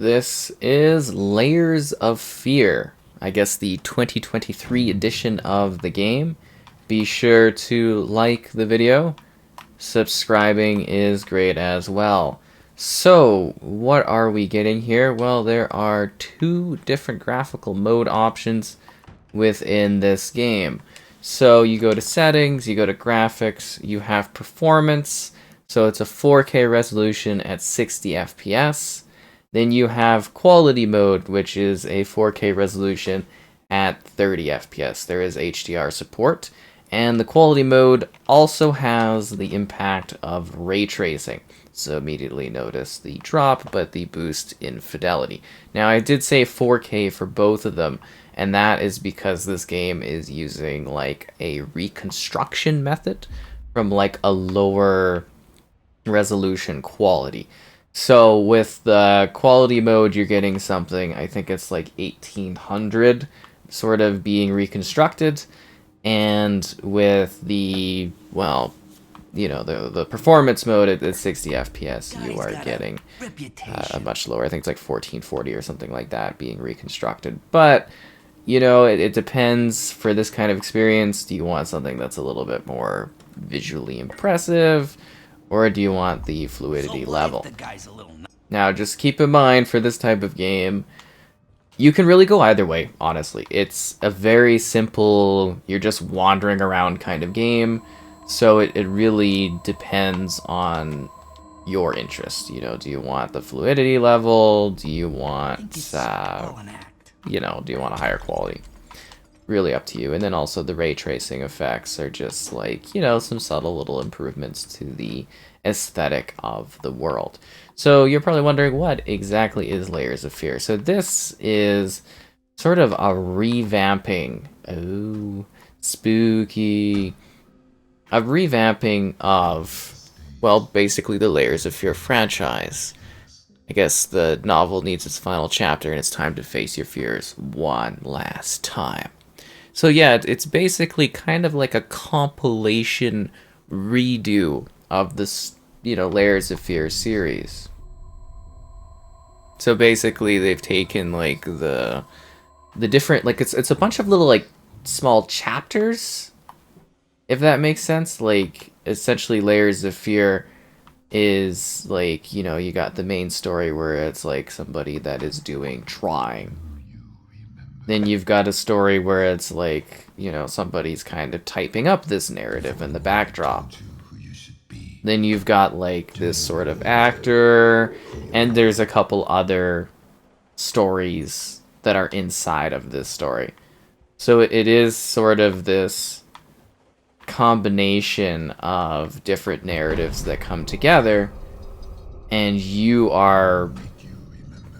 This is Layers of Fear, I guess the 2023 edition of the game. Be sure to like the video. Subscribing is great as well. So, what are we getting here? Well, there are two different graphical mode options within this game. So, you go to settings, you go to graphics, you have performance. So, it's a 4K resolution at 60 FPS. Then you have quality mode, which is a 4K resolution at 30 FPS. There is HDR support. And the quality mode also has the impact of ray tracing. So immediately notice the drop, but the boost in fidelity. Now I did say 4K for both of them, and that is because this game is using like a reconstruction method from like a lower resolution quality. So with the quality mode, you're getting something, I think it's like 1800 sort of being reconstructed. And with the, well, you know, the performance mode at 60 FPS, you are getting a much lower. I think it's like 1440 or something like that being reconstructed. But, you know, it depends for this kind of experience. Do you want something that's a little bit more visually impressive? Or do you want the fluidity level? Now, just keep in mind, for this type of game, you can really go either way, honestly. It's a very simple, you're just wandering around kind of game, so it really depends on your interest. You know, do you want the fluidity level? Do you want, you know, do you want a higher quality? Really up to you. And then also the ray tracing effects are just like, you know, some subtle little improvements to the aesthetic of the world. So you're probably wondering, what exactly is Layers of Fear? So this is sort of a revamping, oh, spooky, a revamping of, well, basically the Layers of Fear franchise. I guess the novel needs its final chapter and it's time to face your fears one last time. So yeah, it's basically kind of like a compilation redo of this, you know, Layers of Fear series. So basically they've taken like the different, like it's a bunch of little like small chapters, if that makes sense. Like essentially Layers of Fear is like, you know, you got the main story where it's like somebody that is doing trying. Then you've got a story where it's like, you know, somebody's kind of typing up this narrative in the backdrop. Then you've got like this sort of actor, and there's a couple other stories that are inside of this story. So it is sort of this combination of different narratives that come together, and you are,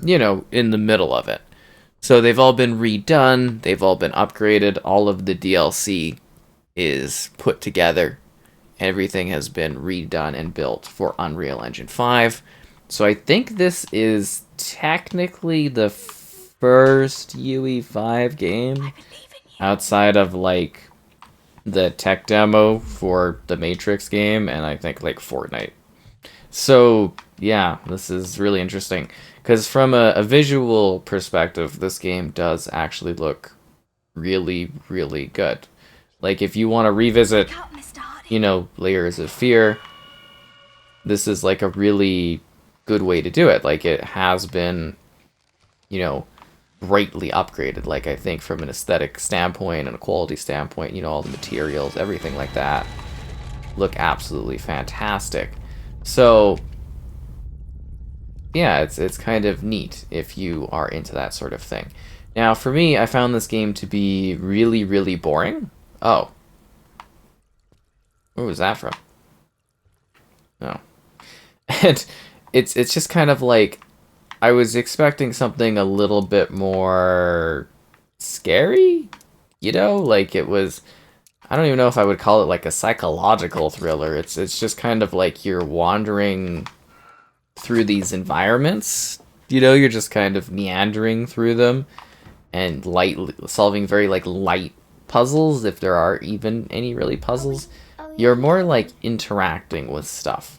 you know, in the middle of it. So they've all been redone, they've all been upgraded, all of the DLC is put together. Everything has been redone and built for Unreal Engine 5. So I think this is technically the first UE5 game outside of like the tech demo for the Matrix game and I think like Fortnite. So yeah, this is really interesting. Because from a visual perspective, this game does actually look really, really good. Like, if you want to revisit, you know, Layers of Fear, this is like a really good way to do it. Like, it has been, you know, greatly upgraded. Like, I think from an aesthetic standpoint and a quality standpoint, you know, all the materials, everything like that look absolutely fantastic. So yeah, it's kind of neat if you are into that sort of thing. Now, for me, I found this game to be really, really boring. Oh. Where was that from? Oh. And it's just kind of like, I was expecting something a little bit more scary, you know? Like, it was, I don't even know if I would call it like a psychological thriller. It's just kind of like you're wandering through these environments, you know, you're just kind of meandering through them and solving very like light puzzles, if there are even any really puzzles. You're more like interacting with stuff.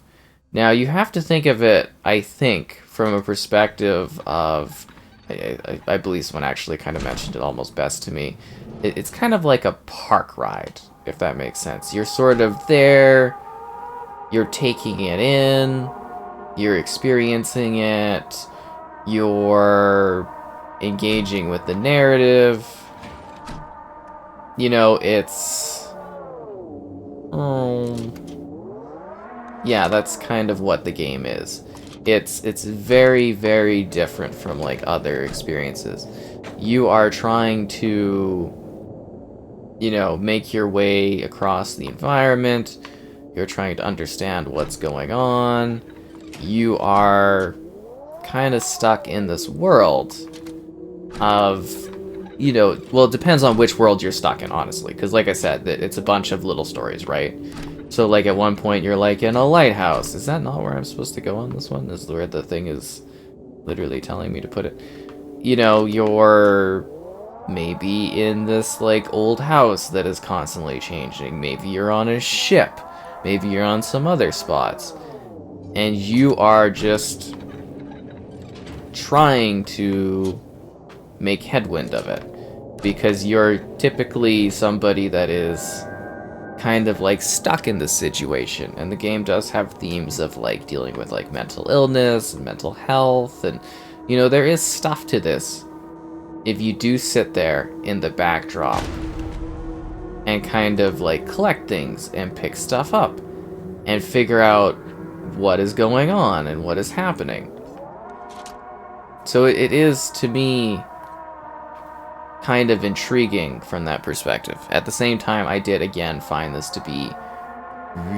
Now you have to think of it, I think, from a perspective of, I believe someone actually kind of mentioned it almost best to me. It's kind of like a park ride, if that makes sense. You're sort of there, you're taking it in, you're experiencing it, you're engaging with the narrative. You know, it's... yeah, that's kind of what the game is. It's very, very different from, like, other experiences. You are trying to, you know, make your way across the environment. You're trying to understand what's going on. You are kind of stuck in this world of, you know, well, it depends on which world you're stuck in, honestly. Because, like I said, it's a bunch of little stories, right? So, like, at one point, you're, like, in a lighthouse. Is that not where I'm supposed to go on this one? Is where the thing is literally telling me to put it. You know, you're maybe in this, like, old house that is constantly changing. Maybe you're on a ship. Maybe you're on some other spots. And you are just trying to make headwind of it. Because you're typically somebody that is kind of like stuck in this situation, and the game does have themes of like dealing with like mental illness and mental health, and you know, there is stuff to this if you do sit there in the backdrop and kind of like collect things and pick stuff up and figure out what is going on and what is happening. So it is, to me, kind of intriguing from that perspective. At the same time, I did again find this to be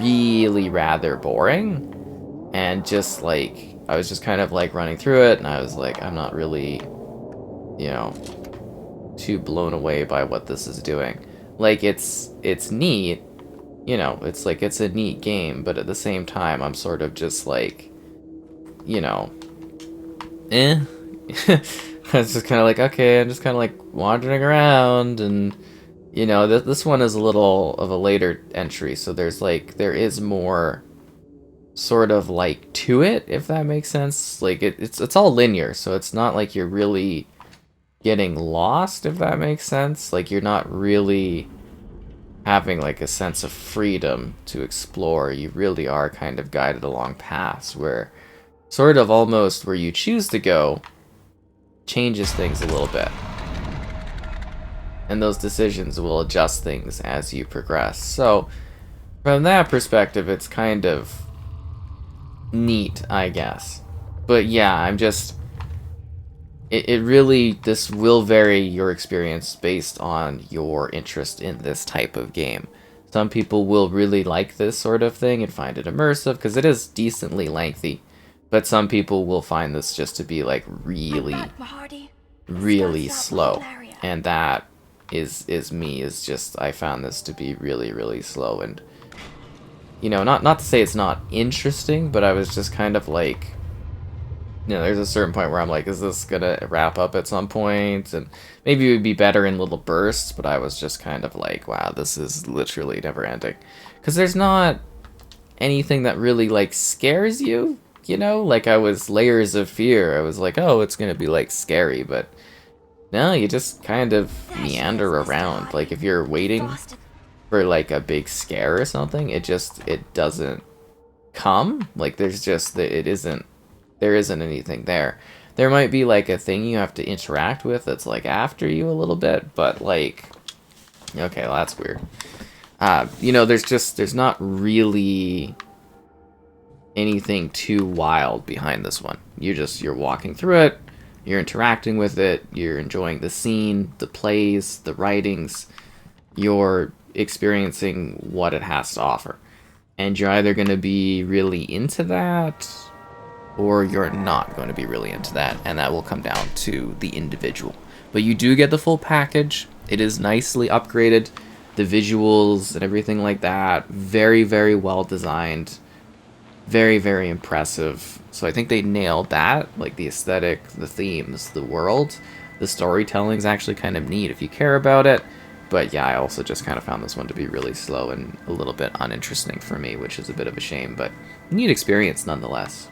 really rather boring, and just like I was just kind of like running through it, and I was like, I'm not really, you know, too blown away by what this is doing. Like, it's neat, you know, it's like it's a neat game, but at the same time, I'm sort of just like, you know, I was just kind of like, okay, I'm just kind of like wandering around, and you know, this one is a little of a later entry, so there is more sort of like to it, if that makes sense. Like it's all linear, so it's not like you're really getting lost, if that makes sense. Like, you're not really having like a sense of freedom to explore. You really are kind of guided along paths where sort of almost where you choose to go changes things a little bit, and those decisions will adjust things as you progress. So from that perspective, it's kind of neat, I guess. But yeah, I'm just, it really, this will vary your experience based on your interest in this type of game. Some people will really like this sort of thing and find it immersive because it is decently lengthy. But some people will find this just to be like really, really slow. And that is me, is just, I found this to be really, really slow. And, you know, not to say it's not interesting, but I was just kind of like, you know, there's a certain point where I'm like, is this gonna wrap up at some point? And maybe it would be better in little bursts, but I was just kind of like, wow, this is literally never ending. Because there's not anything that really like scares you. You know, like I was layers of fear. I was like, oh, it's gonna be like scary, but no, you just kind of meander around. Like if you're waiting for like a big scare or something, it doesn't come. Like there isn't anything there. There might be like a thing you have to interact with that's like after you a little bit, but like, okay, well, that's weird. You know, there's not really anything too wild behind this one. You're walking through it, you're interacting with it, you're enjoying the scene, the plays, the writings, you're experiencing what it has to offer. And you're either going to be really into that, or you're not going to be really into that, and that will come down to the individual. But you do get the full package. It is nicely upgraded. The visuals and everything like that, very, very well designed. Very, very impressive. So I think they nailed that, like the aesthetic, the themes, the world. The storytelling's actually kind of neat if you care about it. But yeah, I also just kind of found this one to be really slow and a little bit uninteresting for me, which is a bit of a shame, but neat experience nonetheless.